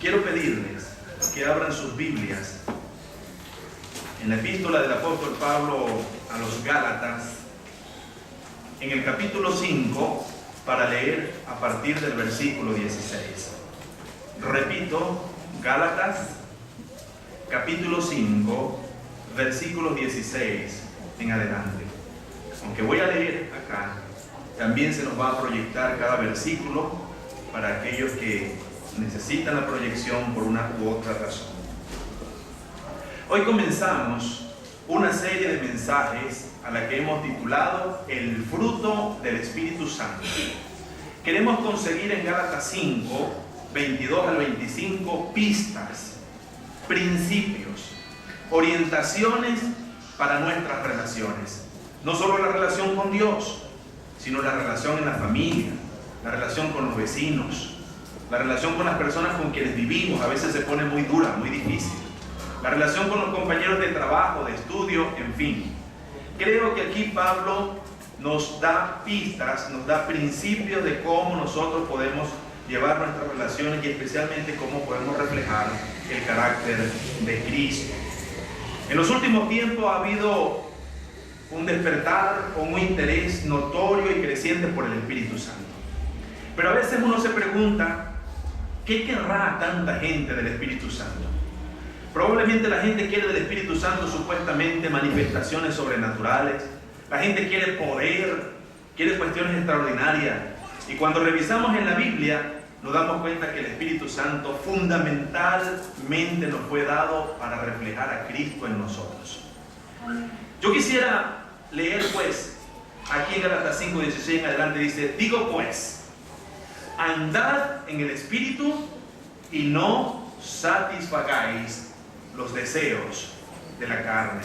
quiero pedirles que abran sus Biblias en la epístola del apóstol Pablo a los Gálatas, en el capítulo 5, para leer a partir del versículo 16. Repito, Gálatas, capítulo 5, versículo 16 en adelante. Aunque voy a leer acá, también se nos va a proyectar cada versículo para aquellos que necesitan la proyección por una u otra razón. Hoy comenzamos una serie de mensajes a la que hemos titulado El fruto del Espíritu Santo. Queremos conseguir en Gálatas 5, 22 al 25, pistas, principios, orientaciones para nuestras relaciones. No solo la relación con Dios, sino la relación en la familia, la relación con los vecinos, la relación con las personas con quienes vivimos. A veces se pone muy dura, muy difícil. La relación con los compañeros de trabajo, de estudio, en fin. Creo que aquí Pablo nos da pistas, nos da principios de cómo nosotros podemos llevar nuestras relaciones y especialmente cómo podemos reflejar el carácter de Cristo. En los últimos tiempos ha habido un despertar o un interés notorio y creciente por el Espíritu Santo. Pero a veces uno se pregunta, ¿qué querrá tanta gente del Espíritu Santo? Probablemente la gente quiere del Espíritu Santo supuestamente manifestaciones sobrenaturales. La gente quiere poder, quiere cuestiones extraordinarias. Y cuando revisamos en la Biblia, nos damos cuenta que el Espíritu Santo fundamentalmente nos fue dado para reflejar a Cristo en nosotros. Yo quisiera leer pues, aquí en Gálatas 5, 16 en adelante dice, digo pues, andad en el Espíritu y no satisfagáis los deseos de la carne.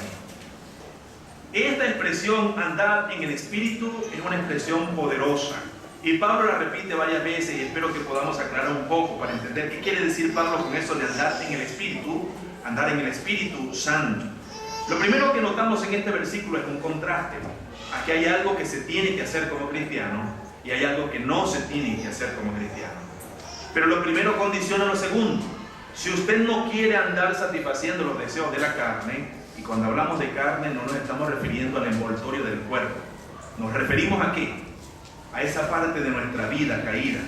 Esta expresión, andad en el Espíritu, es una expresión poderosa. Y Pablo la repite varias veces y espero que podamos aclarar un poco para entender qué quiere decir Pablo con eso de andar en el Espíritu, andar en el Espíritu Santo. Lo primero que notamos en este versículo es un contraste. Aquí hay algo que se tiene que hacer como cristiano y hay algo que no se tiene que hacer como cristiano. Pero lo primero condiciona lo segundo. Si usted no quiere andar satisfaciendo los deseos de la carne, y cuando hablamos de carne no nos estamos refiriendo al envoltorio del cuerpo, nos referimos ¿a qué? A esa parte de nuestra vida caída,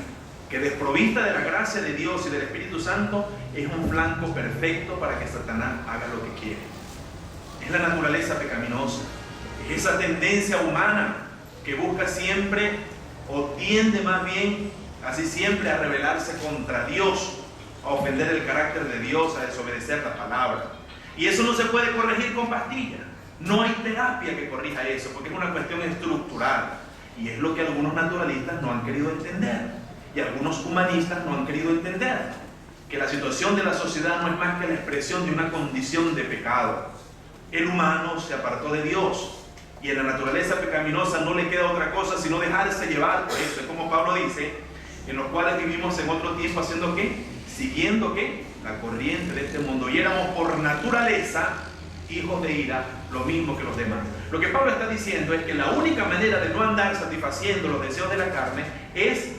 que desprovista de la gracia de Dios y del Espíritu Santo, es un flanco perfecto para que Satanás haga lo que quiere. Es la naturaleza pecaminosa, es esa tendencia humana que busca siempre, o tiende más bien, así siempre a rebelarse contra Dios, a ofender el carácter de Dios, a desobedecer la palabra. Y eso no se puede corregir con pastillas. No hay terapia que corrija eso, porque es una cuestión estructural. Y es lo que algunos naturalistas no han querido entender. Y algunos humanistas no han querido entender. Que la situación de la sociedad no es más que la expresión de una condición de pecado. El humano se apartó de Dios. Y en la naturaleza pecaminosa no le queda otra cosa sino dejarse llevar por eso. Es como Pablo dice, en los cuales vivimos en otro tiempo haciendo ¿qué? Siguiendo ¿qué? La corriente de este mundo. Y éramos por naturaleza hijos de ira, lo mismo que los demás. Lo que Pablo está diciendo es que la única manera de no andar satisfaciendo los deseos de la carne es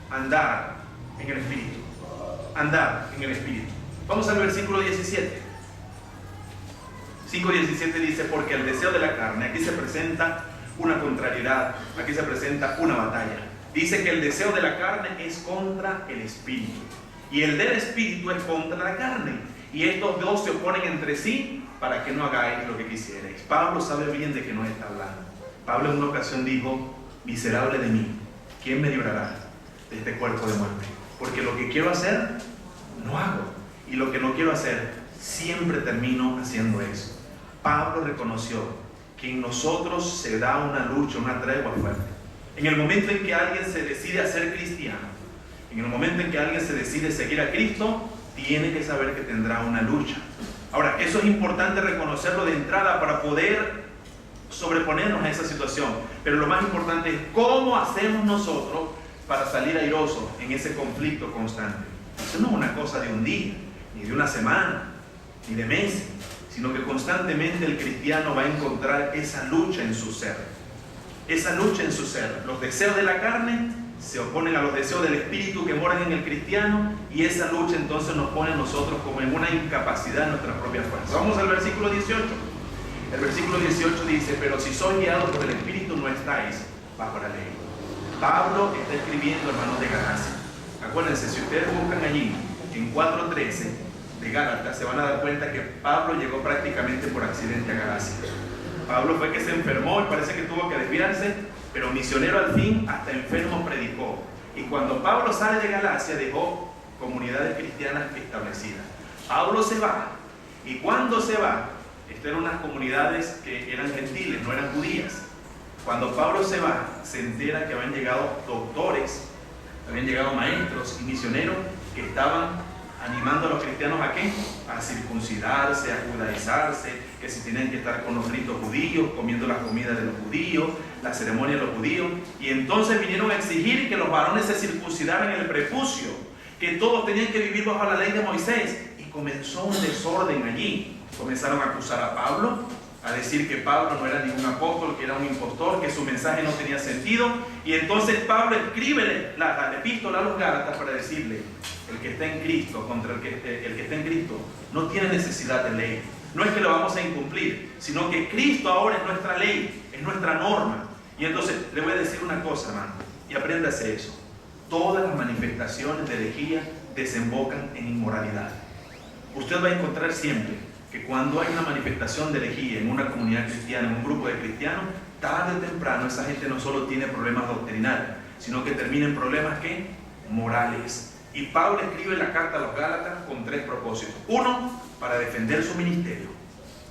andar en el Espíritu. Andar en el Espíritu. Vamos al versículo 17. 5:17 dice, porque el deseo de la carne, aquí se presenta una contrariedad, aquí se presenta una batalla. Dice que el deseo de la carne es contra el Espíritu. Y el del Espíritu es contra la carne. Y estos dos se oponen entre sí para que no hagáis lo que quisierais. Pablo sabe bien de qué nos está hablando. Pablo en una ocasión dijo, miserable de mí, ¿quién me librará de este cuerpo de muerte? Porque lo que quiero hacer, no hago. Y lo que no quiero hacer, siempre termino haciendo eso. Pablo reconoció que en nosotros se da una lucha, una tregua fuerte. En el momento en que alguien se decide a ser cristiano, en el momento en que alguien se decide seguir a Cristo, tiene que saber que tendrá una lucha. Ahora, eso es importante reconocerlo de entrada para poder sobreponernos a esa situación. Pero lo más importante es cómo hacemos nosotros para salir airosos en ese conflicto constante. Eso no es una cosa de un día, ni de una semana, ni de meses, sino que constantemente el cristiano va a encontrar esa lucha en su ser. Esa lucha en su ser, los deseos de la carne se oponen a los deseos del espíritu que moran en el cristiano, y esa lucha entonces nos pone a nosotros como en una incapacidad en nuestras propias fuerzas. Vamos al versículo 18. El versículo 18 dice: pero si sois guiados por el espíritu, no estáis bajo la ley. Pablo está escribiendo, hermanos, de Galacia. Acuérdense, si ustedes buscan allí en 4:13 de Gálatas, se van a dar cuenta que Pablo llegó prácticamente por accidente a Galacia. Pablo fue que se enfermó y parece que tuvo que desviarse, pero misionero al fin, hasta enfermo predicó. Y cuando Pablo sale de Galacia, dejó comunidades cristianas establecidas. Pablo se va, y cuando se va, estas eran unas comunidades que eran gentiles, no eran judías. Cuando Pablo se va, se entera que habían llegado doctores, habían llegado maestros y misioneros que estaban animando a los cristianos ¿a qué? A circuncidarse, a judaizarse, que si tenían que estar con los ritos judíos, comiendo la comida de los judíos, la ceremonia de los judíos. Y entonces vinieron a exigir que los varones se circuncidaran en el prepucio, que todos tenían que vivir bajo la ley de Moisés. Y comenzó un desorden allí. Comenzaron a acusar a Pablo, a decir que Pablo no era ningún apóstol, que era un impostor, que su mensaje no tenía sentido. Y entonces Pablo escribe la epístola a los Gálatas para decirle: el que está en Cristo, contra el que está en Cristo, no tiene necesidad de ley. No es que lo vamos a incumplir, sino que Cristo ahora es nuestra ley, es nuestra norma. Y entonces le voy a decir una cosa, hermano, y apréndase eso: todas las manifestaciones de herejía desembocan en inmoralidad. Usted va a encontrar siempre que cuando hay una manifestación de herejía en una comunidad cristiana, en un grupo de cristianos, tarde o temprano esa gente no solo tiene problemas doctrinales, sino que termina en problemas ¿qué? Morales. Y Pablo escribe la carta a los Gálatas con 3 propósitos. 1, para defender su ministerio.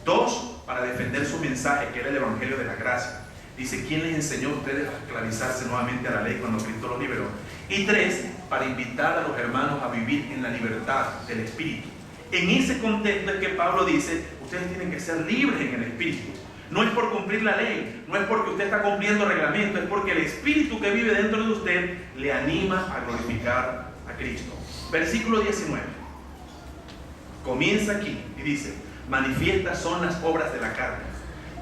2, para defender su mensaje, que era el evangelio de la gracia. Dice: ¿quién les enseñó a ustedes a esclavizarse nuevamente a la ley cuando Cristo los liberó? Y 3, para invitar a los hermanos a vivir en la libertad del espíritu. En ese contexto es que Pablo dice: ustedes tienen que ser libres en el espíritu. No es por cumplir la ley, no es porque usted está cumpliendo reglamentos, es porque el espíritu que vive dentro de usted le anima a glorificar a Cristo. Versículo 19. Comienza aquí y dice: manifiestas son las obras de la carne.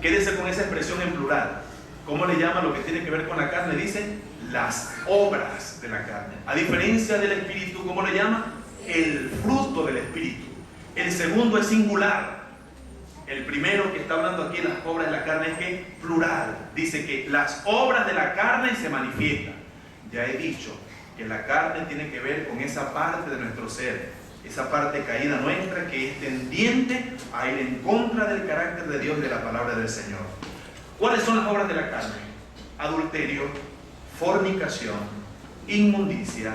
Quédese con esa expresión en plural. ¿Cómo le llama lo que tiene que ver con la carne? Dice: las obras de la carne. A diferencia del espíritu, ¿cómo le llama? El fruto del espíritu. El segundo es singular. El primero que está hablando aquí, las obras de la carne, es que plural. Dice que las obras de la carne se manifiestan. Ya he dicho que la carne tiene que ver con esa parte de nuestro ser, esa parte caída nuestra que es tendiente a ir en contra del carácter de Dios y de la palabra del Señor. ¿Cuáles son las obras de la carne? Adulterio, fornicación, inmundicia,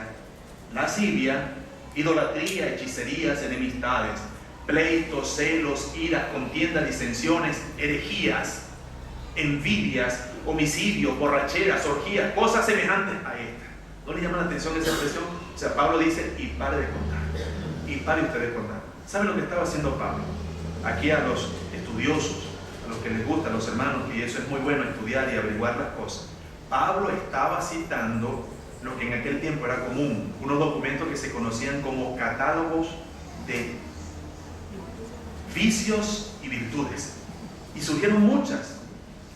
lascivia, idolatría, hechicerías, enemistades, pleitos, celos, iras, contiendas, disensiones, herejías, envidias, homicidios, borracheras, orgías, cosas semejantes a estas. ¿No le llama la atención esa expresión? O sea, Pablo dice: y pare de contar, y pare usted de contar. ¿Saben lo que estaba haciendo Pablo? Aquí a los estudiosos, a los que les gusta, a los hermanos, y eso es muy bueno, estudiar y averiguar las cosas. Pablo estaba citando lo que en aquel tiempo era común, unos documentos que se conocían como catálogos de vicios y virtudes. Y surgieron muchas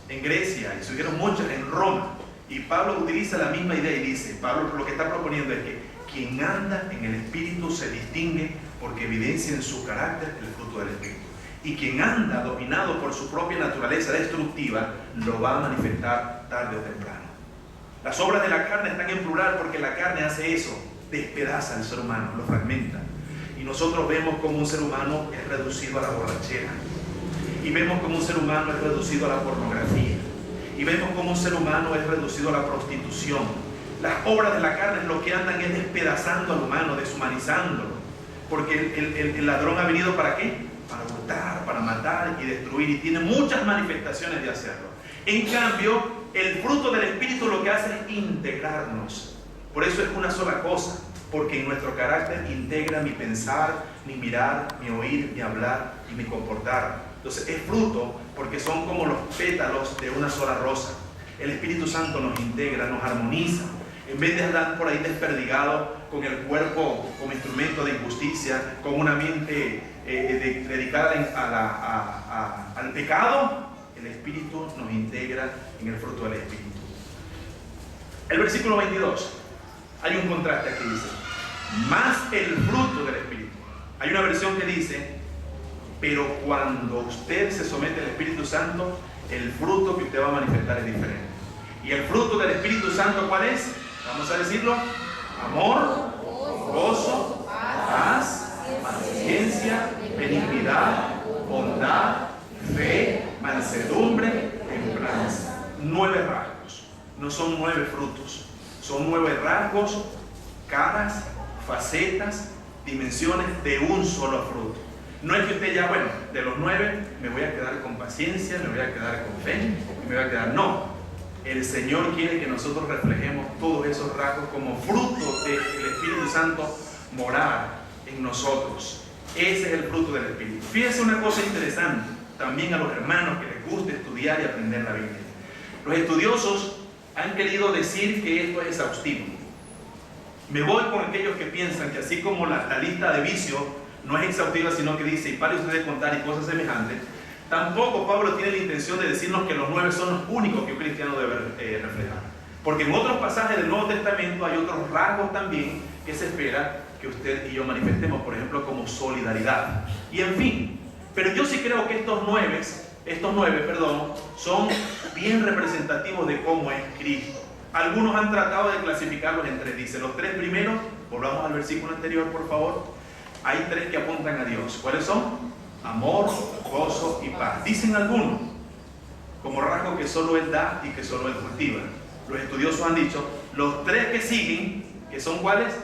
en Grecia, y surgieron muchas en Roma. Y Pablo utiliza la misma idea y dice: Pablo lo que está proponiendo es que quien anda en el Espíritu se distingue porque evidencia en su carácter el fruto del Espíritu. Y quien anda dominado por su propia naturaleza destructiva lo va a manifestar tarde o temprano. Las obras de la carne están en plural porque la carne hace eso, despedaza al ser humano, lo fragmenta. Y nosotros vemos como un ser humano es reducido a la borrachera. Y vemos como un ser humano es reducido a la pornografía. Y vemos como un ser humano es reducido a la prostitución. Las obras de la carne lo que andan es despedazando al humano, deshumanizándolo. Porque el ladrón ha venido ¿para qué? Para hurtar, para matar y destruir. Y tiene muchas manifestaciones de hacerlo. En cambio, el fruto del Espíritu lo que hace es integrarnos. Por eso es una sola cosa. Porque en nuestro carácter integra mi pensar, mi mirar, mi oír, mi hablar y mi comportar. Entonces es fruto porque son como los pétalos de una sola rosa. El Espíritu Santo nos integra, nos armoniza. En vez de andar por ahí desperdigado con el cuerpo como instrumento de injusticia, con una mente dedicada al pecado, el Espíritu nos integra en el fruto del Espíritu. El versículo 22. hay un contraste aquí, dice, más el fruto del Espíritu. Hay una versión que dice, pero cuando usted se somete al Espíritu Santo, el fruto que usted va a manifestar es diferente. ¿Y el fruto del Espíritu Santo cuál es? Vamos a decirlo: amor, gozo, paz, paciencia, benignidad, bondad, fe, mansedumbre, templanza. 9 rasgos. No son 9 frutos, son 9 rasgos, caras, facetas, dimensiones de un solo fruto. No es que usted ya, bueno, de los 9 me voy a quedar con paciencia, me voy a quedar con fe, me voy a quedar. No, el Señor quiere que nosotros reflejemos todos esos rasgos como fruto del Espíritu Santo morar en nosotros. Ese es el fruto del Espíritu. Fíjense una cosa interesante, también a los hermanos que les gusta estudiar y aprender la Biblia. Los estudiosos han querido decir que esto es exhaustivo. Me voy con aquellos que piensan que así como la lista de vicios no es exhaustiva, sino que dice, y pare usted de contar y cosas semejantes, tampoco Pablo tiene la intención de decirnos que los 9 son los únicos que un cristiano debe reflejar. Porque en otros pasajes del Nuevo Testamento hay otros rasgos también que se espera que usted y yo manifestemos, por ejemplo, como solidaridad. Y en fin, pero yo sí creo que estos 9, son bien representativos de cómo es Cristo. Algunos han tratado de clasificarlos en 3. Dice, los 3 primeros, volvamos al versículo anterior, por favor. Hay 3 que apuntan a Dios. ¿Cuáles son? Amor, gozo y paz. Dicen algunos, como rasgo que solo Él da y que solo Él cultiva. Los estudiosos han dicho, los 3 que siguen, que son ¿cuáles?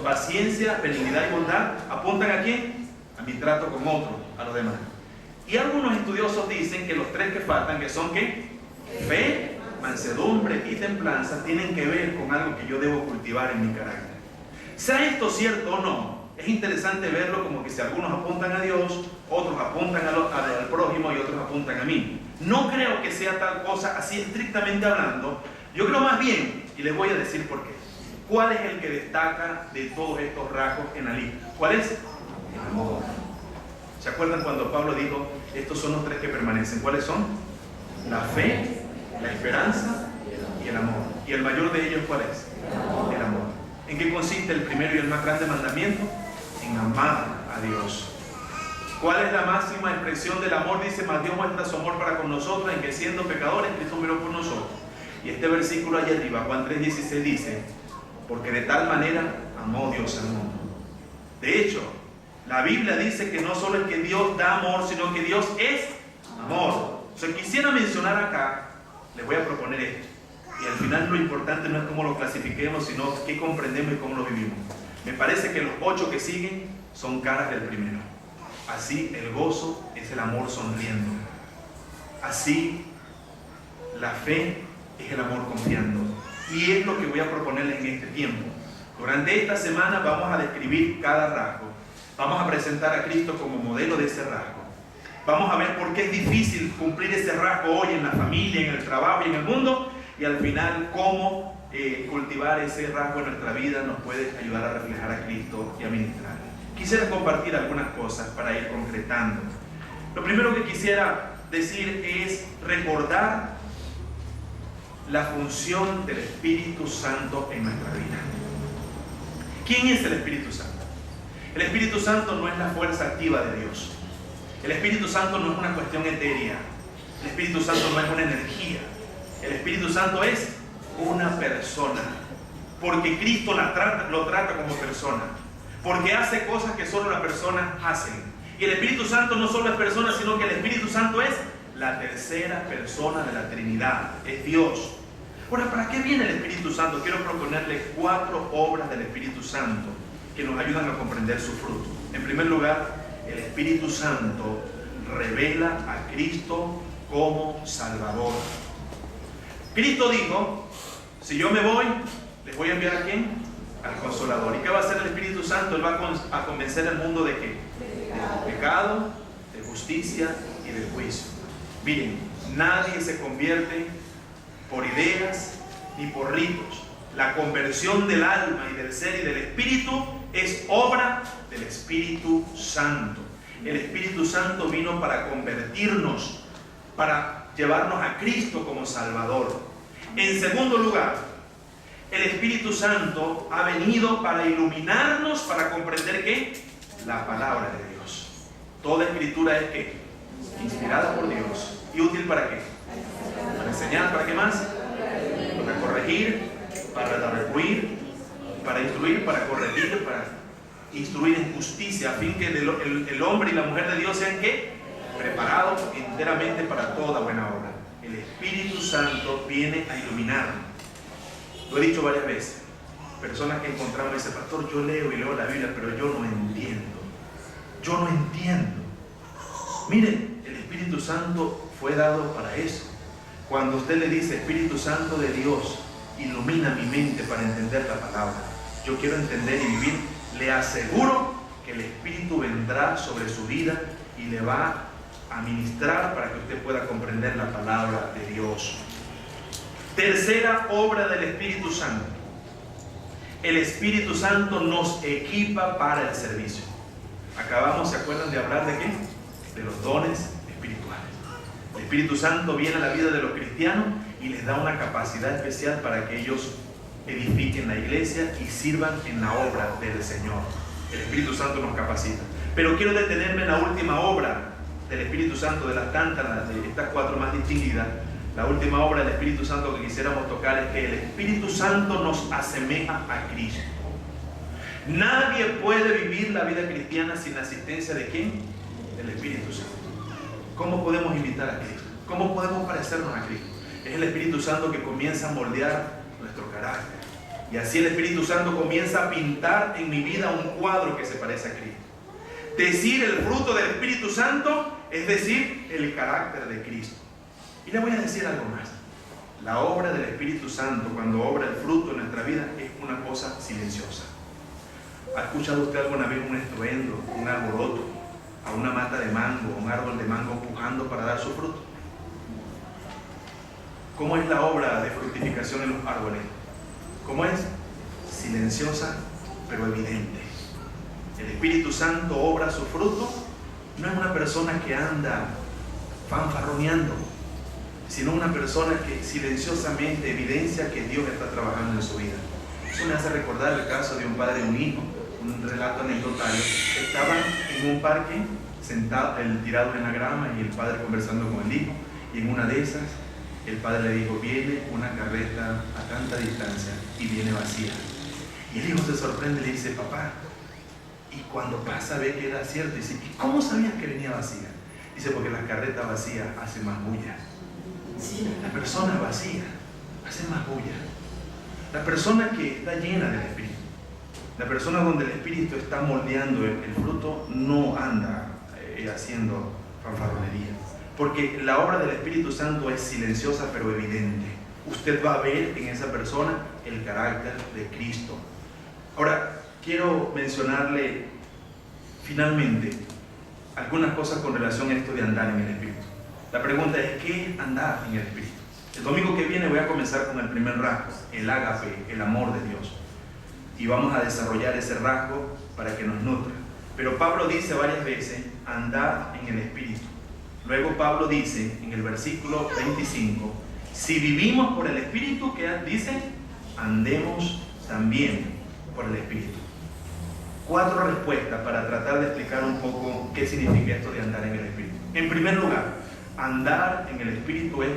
Paciencia, benignidad y bondad, ¿apuntan a quién? A mi trato con otro, a los demás. Y algunos estudiosos dicen que los 3 que faltan, que son ¿qué? Fe, mansedumbre y templanza, tienen que ver con algo que yo debo cultivar en mi carácter. Sea esto cierto o no, es interesante verlo como que si algunos apuntan a Dios, otros apuntan al prójimo y otros apuntan a mí. No creo que sea tal cosa así estrictamente hablando. Yo creo más bien, y les voy a decir por qué. ¿Cuál es el que destaca de todos estos rasgos en la lista? ¿Cuál es? El amor. ¿Se acuerdan cuando Pablo dijo, estos son los 3 que permanecen? ¿Cuáles son? La fe, la esperanza y el amor. ¿Y el mayor de ellos cuál es? El amor. ¿En qué consiste el primero y el más grande mandamiento? En amar a Dios. ¿Cuál es la máxima expresión del amor? Dice, mas Dios muestra su amor para con nosotros en que siendo pecadores, Cristo murió por nosotros. Y este versículo allá arriba, Juan 3:16 dice, porque de tal manera amó Dios al mundo. De hecho, la Biblia dice que no solo es que Dios da amor, sino que Dios es amor. O sea, quisiera mencionar acá, les voy a proponer esto. Y al final lo importante no es cómo lo clasifiquemos, sino qué comprendemos y cómo lo vivimos. Me parece que los 8 que siguen son caras del primero. Así el gozo es el amor sonriendo. Así la fe es el amor confiando. Y es lo que voy a proponerles en este tiempo. Durante esta semana vamos a describir cada rasgo. Vamos a presentar a Cristo como modelo de ese rasgo. Vamos a ver por qué es difícil cumplir ese rasgo hoy en la familia, en el trabajo y en el mundo. Y al final cómo cultivar ese rasgo en nuestra vida nos puede ayudar a reflejar a Cristo y a ministrar. Quisiera compartir algunas cosas para ir concretando. Lo primero que quisiera decir es recordar la función del Espíritu Santo en nuestra vida. ¿Quién es el Espíritu Santo? El Espíritu Santo no es la fuerza activa de Dios. El Espíritu Santo no es una cuestión etérea. El Espíritu Santo no es una energía. El Espíritu Santo es una persona. Porque Cristo lo trata como persona. Porque hace cosas que solo las personas hacen. Y el Espíritu Santo no solo es persona, sino que el Espíritu Santo es la tercera persona de la Trinidad. Es Dios. Ahora, ¿para qué viene el Espíritu Santo? Quiero proponerles 4 obras del Espíritu Santo que nos ayudan a comprender su fruto. En primer lugar, el Espíritu Santo revela a Cristo como Salvador. Cristo dijo, si yo me voy, ¿les voy a enviar a quién? Al Consolador. ¿Y qué va a hacer el Espíritu Santo? Él va a convencer al mundo ¿de qué? De pecado, de justicia y de juicio. Miren, nadie se convierte por ideas ni por ritos. La conversión del alma y del ser y del espíritu es obra del Espíritu Santo. El Espíritu Santo vino para convertirnos, para llevarnos a Cristo como Salvador. En segundo lugar, El Espíritu Santo ha venido para iluminarnos, para comprender ¿qué? La palabra de Dios. Toda escritura es ¿qué? Inspirada por Dios. ¿Y útil para qué? Para enseñar, ¿para qué más? Para corregir, para redarguir, para instruir, para corregir, para instruir en justicia, a fin que el hombre y la mujer de Dios sean ¿qué? Preparados enteramente para toda buena obra. El Espíritu Santo viene a iluminarnos. Lo he dicho varias veces. Personas que encontramos y dicen, pastor, yo leo y leo la Biblia, pero yo no entiendo. Yo no entiendo. Miren, el Espíritu Santo fue dado para eso. Cuando usted le dice, Espíritu Santo de Dios, ilumina mi mente para entender la palabra. Yo quiero entender y vivir. Le aseguro que el Espíritu vendrá sobre su vida y le va a ministrar para que usted pueda comprender la palabra de Dios. Tercera obra del Espíritu Santo. El Espíritu Santo nos equipa para el servicio. Acabamos, ¿se acuerdan de hablar de qué? De los dones espirituales. El Espíritu Santo viene a la vida de los cristianos y les da una capacidad especial para que ellos edifiquen la iglesia y sirvan en la obra del Señor. El Espíritu Santo nos capacita. Pero quiero detenerme en la última obra del Espíritu Santo, de las tantas, de estas cuatro más distinguidas. La última obra del Espíritu Santo que quisiéramos tocar es que el Espíritu Santo nos asemeja a Cristo. Nadie puede vivir la vida cristiana sin la asistencia de ¿quién? Del Espíritu Santo. ¿Cómo podemos imitar a Cristo? ¿Cómo podemos parecernos a Cristo? Es el Espíritu Santo que comienza a moldear nuestro carácter. Y así el Espíritu Santo comienza a pintar en mi vida un cuadro que se parece a Cristo. Decir el fruto del Espíritu Santo es decir el carácter de Cristo. Y le voy a decir algo más. La obra del Espíritu Santo, cuando obra el fruto en nuestra vida, es una cosa silenciosa. ¿Ha escuchado usted alguna vez un estruendo, un alboroto, a una mata de mango, un árbol de mango pujando para dar su fruto? ¿Cómo es la obra de fructificación en los árboles? ¿Cómo es? Silenciosa, pero evidente. El Espíritu Santo obra su fruto. No es una persona que anda fanfarroneando, sino una persona que silenciosamente evidencia que Dios está trabajando en su vida. Eso me hace recordar el caso de un padre y un hijo, un relato anecdotario. Estaban en un parque, sentados, tirados en la grama, y el padre conversando con el hijo, y en una de esas, el padre le dijo, viene una carreta a tanta distancia y viene vacía. Y el hijo se sorprende y le dice, papá, y cuando pasa ve que era cierto. Y dice, ¿y cómo sabías que venía vacía? Dice, porque la carreta vacía hace más bulla. La persona vacía hace más bulla. La persona que está llena del Espíritu, la persona donde el Espíritu está moldeando el fruto, no anda haciendo fanfarronería. Porque la obra del Espíritu Santo es silenciosa pero evidente. Usted va a ver en esa persona el carácter de Cristo. Ahora, quiero mencionarle finalmente algunas cosas con relación a esto de andar en el Espíritu. La pregunta es, ¿qué es andar en el Espíritu? El domingo que viene voy a comenzar con el primer rasgo, el ágape, el amor de Dios. Y vamos a desarrollar ese rasgo para que nos nutra. Pero Pablo dice varias veces, andar en el Espíritu. Luego Pablo dice en el versículo 25, si vivimos por el Espíritu, ¿qué dice? Andemos también por el Espíritu. 4 respuestas para tratar de explicar un poco qué significa esto de andar en el Espíritu. En primer lugar, andar en el Espíritu es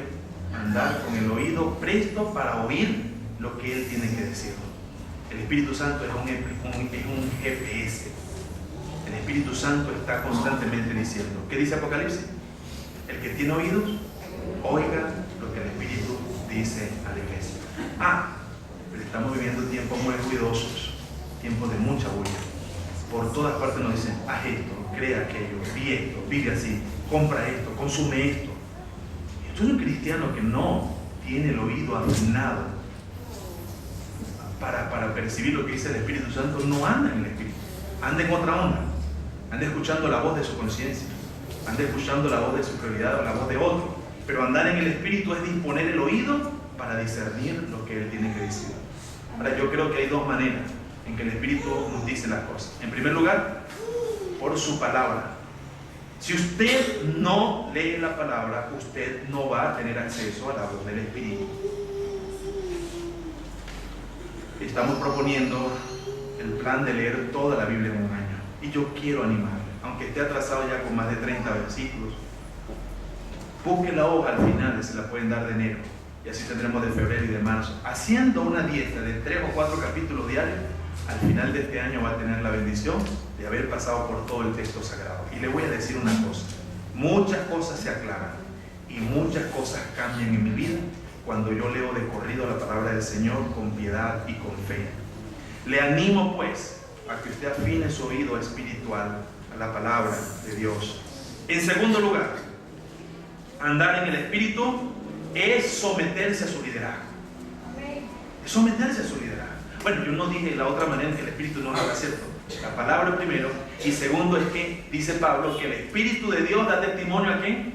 andar con el oído presto para oír lo que Él tiene que decirnos. El Espíritu Santo es un GPS. El Espíritu Santo está constantemente diciendo. ¿Qué dice Apocalipsis? El que tiene oídos, oiga lo que el Espíritu dice a la iglesia. Pero estamos viviendo tiempos muy ruidosos, tiempos de mucha bulla. Por todas partes nos dicen, haz esto, crea aquello, vive así, compra esto, consume esto. Entonces un cristiano que no tiene el oído afinado para percibir lo que dice el Espíritu Santo, no anda en el Espíritu, anda en otra onda, anda escuchando la voz de su conciencia, anda escuchando la voz de su prioridad o la voz de otro. Pero andar en el Espíritu es disponer el oído para discernir lo que Él tiene que decir. Ahora, yo creo que hay 2 maneras en que el Espíritu nos dice las cosas. En primer lugar, por su palabra. Si usted no lee la palabra, usted no va a tener acceso a la voz del Espíritu. estamos proponiendo el plan de leer toda la Biblia en un año. Y yo quiero animarle, aunque esté atrasado ya con más de 30 versículos, busque la hoja al final, se la pueden dar de enero, y así tendremos de febrero y de marzo. Haciendo una dieta de 3 o 4 capítulos diarios, al final de este año va a tener la bendición de haber pasado por todo el texto sagrado. Y le voy a decir una cosa, muchas cosas se aclaran y muchas cosas cambian en mi vida cuando yo leo de corrido la palabra del Señor con piedad y con fe. Le animo pues a que usted afine su oído espiritual a la palabra de Dios. En segundo lugar, andar en el Espíritu es someterse a su liderazgo. Es someterse a su liderazgo. Bueno, yo no dije la otra manera en que el Espíritu nos habla, ¿cierto? La palabra primero, y segundo es que dice Pablo que el Espíritu de Dios da testimonio ¿a quién?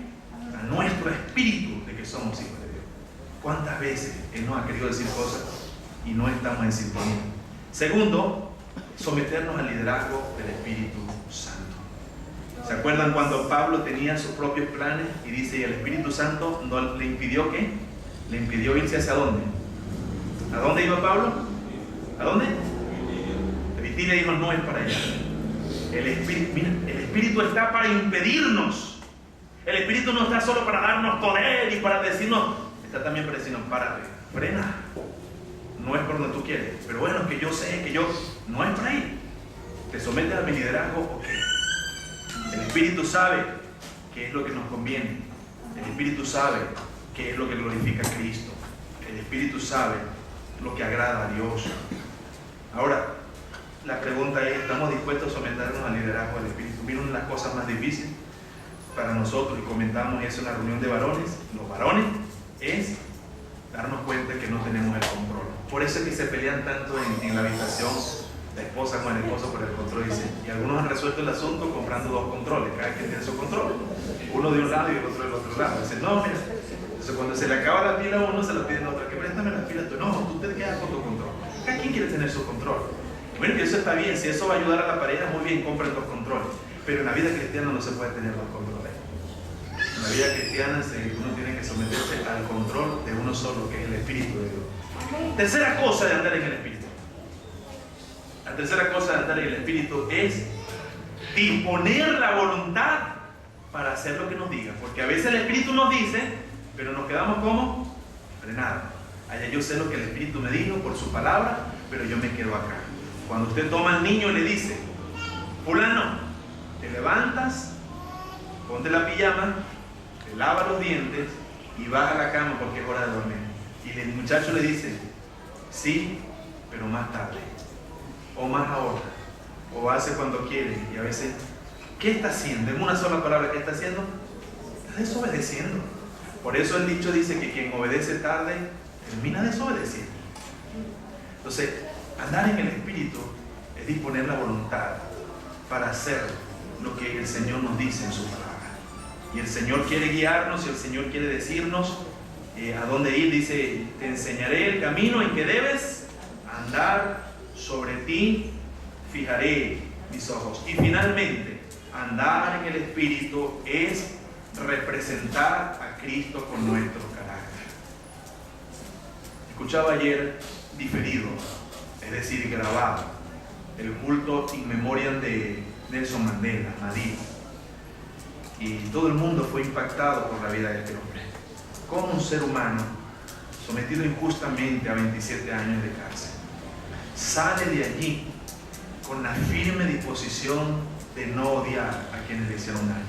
A nuestro espíritu de que somos hijos de Dios. ¿Cuántas veces Él nos ha querido decir cosas y no estamos en sintonía? Segundo, someternos al liderazgo del Espíritu Santo. ¿Se acuerdan cuando Pablo tenía sus propios planes y dice, y el Espíritu Santo no le impidió qué? Le impidió irse hacia dónde. ¿A dónde iba Pablo? ¿A dónde? Bitinia dijo, no es para allá. El Espíritu está para impedirnos. El Espíritu no está solo para darnos poder y para decirnos, está también para decirnos, párate, frena. No es por donde tú quieres, pero bueno, que yo sé, que yo, no es por ahí. ¿Te sometes a mi liderazgo o qué? El Espíritu sabe qué es lo que nos conviene. El Espíritu sabe qué es lo que glorifica a Cristo. El Espíritu sabe lo que agrada a Dios. Ahora, la pregunta es, ¿estamos dispuestos a someternos al liderazgo del Espíritu? Miren, una de las cosas más difíciles para nosotros, y comentamos eso en la reunión de varones, los varones, es darnos cuenta que no tenemos el control. Por eso es que se pelean tanto en la habitación, la esposa con el esposo por el control, y algunos han resuelto el asunto comprando 2 controles, cada quien tiene su control, uno de un lado y el otro del otro lado. Dicen, no, mira, entonces cuando se le acaba la pila a uno, se la piden a otro, que préstame la pila, tú no, tú te quedas con tu control. Cada quien quiere tener su control. Bueno, que eso está bien, si eso va a ayudar a la pareja, muy bien, compren 2 controles, pero en la vida cristiana no se puede tener 2 controles. En la vida cristiana uno tiene que someterse al control de uno solo, que es el Espíritu de Dios. Tercera cosa de andar en el Espíritu. La tercera cosa de andar en el Espíritu es disponer la voluntad para hacer lo que nos diga. Porque a veces el Espíritu nos dice, pero nos quedamos como frenados. Allá yo sé lo que el Espíritu me dijo por su palabra, pero yo me quedo acá. Cuando usted toma al niño y le dice, fulano, te levantas, ponte la pijama, te lavas los dientes y vas a la cama porque es hora de dormir. Y el muchacho le dice, sí, pero más tarde, o más ahora, o hace cuando quiere. Y a veces, ¿qué está haciendo? En una sola palabra, ¿qué está haciendo? Está desobedeciendo. Por eso el dicho dice que quien obedece tarde termina desobedeciendo. Entonces, andar en el Espíritu es disponer la voluntad para hacer lo que el Señor nos dice en su palabra. Y el Señor quiere guiarnos, y el Señor quiere decirnos a dónde ir. Dice, te enseñaré el camino en que debes andar, sobre ti fijaré mis ojos. Y finalmente, andar en el Espíritu es representar a Cristo con nuestro carácter. Escuchaba ayer diferido, es decir, grabado, el culto in memoriam de Nelson Mandela, Madrid. Y todo el mundo fue impactado por la vida de este hombre. Como un ser humano sometido injustamente a 27 años de cárcel sale de allí con la firme disposición de no odiar a quienes le hicieron daño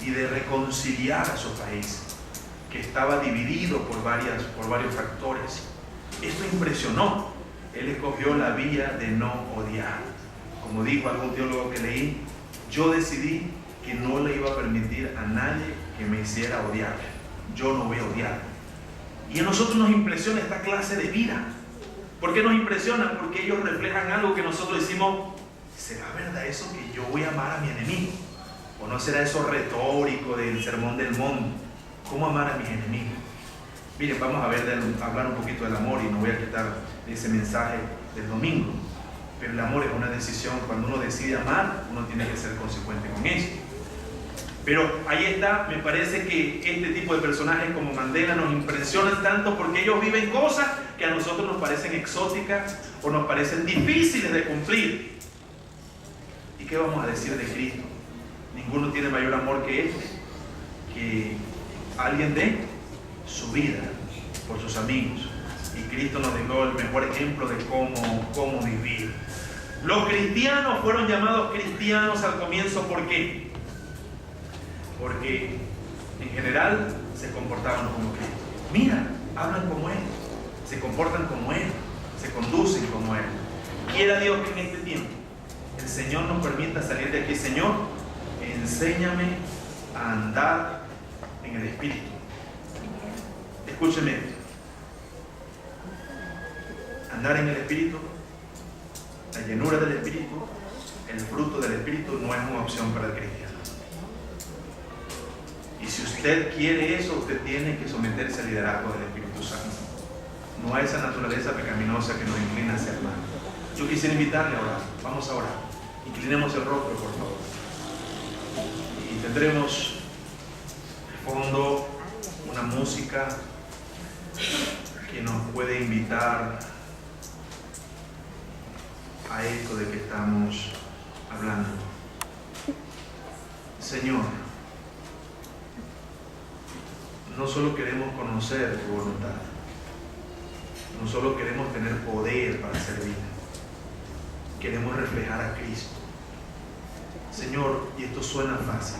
y de reconciliar a su país, que estaba dividido por varios factores. Esto impresionó. Él escogió la vía de no odiar. Como dijo algún teólogo que leí, yo decidí que no le iba a permitir a nadie que me hiciera odiar. Yo no voy a odiar. Y a nosotros nos impresiona esta clase de vida. ¿Por qué nos impresiona? Porque ellos reflejan algo que nosotros decimos, ¿será verdad eso que yo voy a amar a mi enemigo? ¿O no será eso retórico del sermón del monte? ¿Cómo amar a mis enemigos? Miren, vamos a hablar un poquito del amor, y no voy a quitar ese mensaje del domingo. Pero el amor es una decisión. Cuando uno decide amar, uno tiene que ser consecuente con eso. Pero ahí está, me parece que este tipo de personajes como Mandela nos impresionan tanto porque ellos viven cosas que a nosotros nos parecen exóticas o nos parecen difíciles de cumplir. ¿Y qué vamos a decir de Cristo? Ninguno tiene mayor amor que este, que alguien dé su vida por sus amigos. Y Cristo nos dejó el mejor ejemplo de cómo vivir. Los cristianos fueron llamados cristianos al comienzo, ¿por qué? Porque en general se comportaban como Cristo. Mira, hablan como Él, se comportan como Él, se conducen como Él. Quiera Dios que en este tiempo el Señor nos permita salir de aquí. Señor, enséñame a andar en el Espíritu. Escúcheme esto. Andar en el Espíritu, la llenura del Espíritu, el fruto del Espíritu no es una opción para el cristiano. Y si usted quiere eso, usted tiene que someterse al liderazgo del Espíritu Santo, no a esa naturaleza pecaminosa que nos inclina a ser mal. Yo quisiera invitarle a orar. Vamos a orar. Inclinemos el rostro, por favor. Y tendremos de fondo una música que nos puede invitar a esto de que estamos hablando. Señor, no solo queremos conocer tu voluntad, no solo queremos tener poder para servir, queremos reflejar a Cristo. Señor, y esto suena fácil,